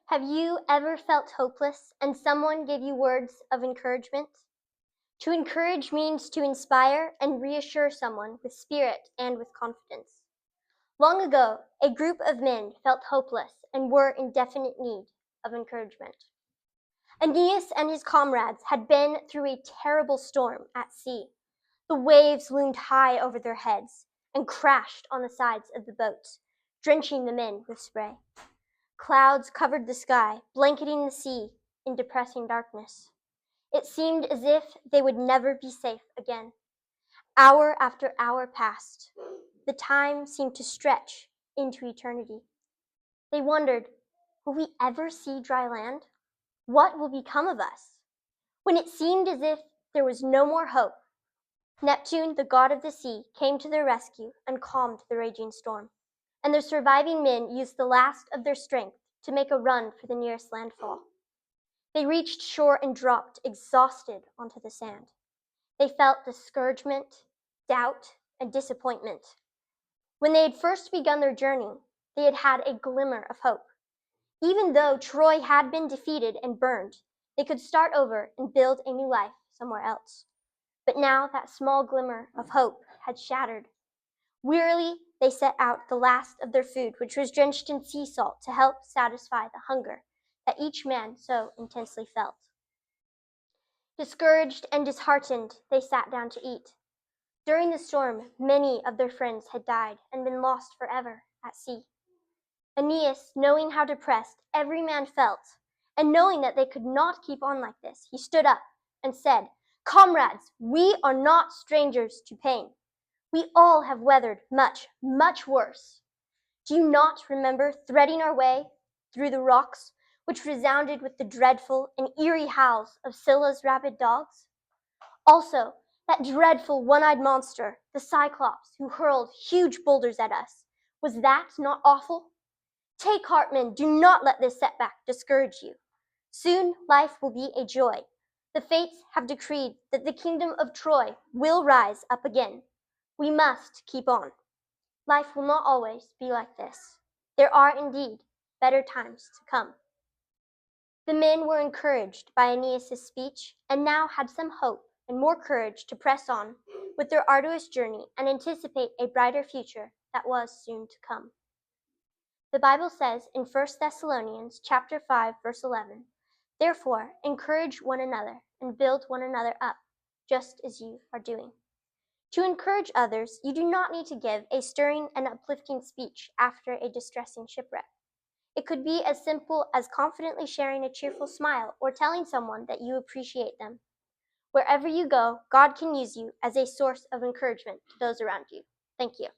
Have you ever felt hopeless and someone gave you words of encouragement? To encourage means to inspire and reassure someone with spirit and with confidence. Long ago, a group of men felt hopeless and were in definite need of encouragement. Aeneas and his comrades had been through a terrible storm at sea. The waves loomed high over their heads and crashed on the sides of the boats, drenching the men with spray. Clouds covered the sky, blanketing the sea in depressing darkness. It seemed as if they would never be safe again. Hour after hour passed. The time seemed to stretch into eternity. They wondered, will we ever see dry land? What will become of us? When it seemed as if there was no more hope, Neptune, the god of the sea, came to their rescue and calmed the raging storm. And the surviving men used the last of their strength to make a run for the nearest landfall. They reached shore and dropped exhausted onto the sand. They felt discouragement, doubt, and disappointment. When they had first begun their journey, they had had a glimmer of hope. Even though Troy had been defeated and burned, they could start over and build a new life somewhere else. But now that small glimmer of hope had shattered. Wearily, they set out the last of their food, which was drenched in sea salt, to help satisfy the hunger that each man so intensely felt. Discouraged and disheartened, they sat down to eat. During the storm, many of their friends had died and been lost forever at sea. Aeneas, knowing how depressed every man felt, and knowing that they could not keep on like this, he stood up and said, "Comrades, we are not strangers to pain. We all have weathered much, much worse. Do you not remember threading our way through the rocks, which resounded with the dreadful and eerie howls of Scylla's rabid dogs? Also, that dreadful one-eyed monster, the Cyclops, who hurled huge boulders at us. Was that not awful? Take heart, men, do not let this setback discourage you. Soon life will be a joy. The fates have decreed that the kingdom of Troy will rise up again. We must keep on. Life will not always be like this. There are indeed better times to come." The men were encouraged by Aeneas' speech and now had some hope and more courage to press on with their arduous journey and anticipate a brighter future that was soon to come. The Bible says in 1 Thessalonians chapter 5, verse 11, "Therefore, encourage one another and build one another up, just as you are doing." To encourage others, you do not need to give a stirring and uplifting speech after a distressing shipwreck. It could be as simple as confidently sharing a cheerful smile or telling someone that you appreciate them. Wherever you go, God can use you as a source of encouragement to those around you. Thank you.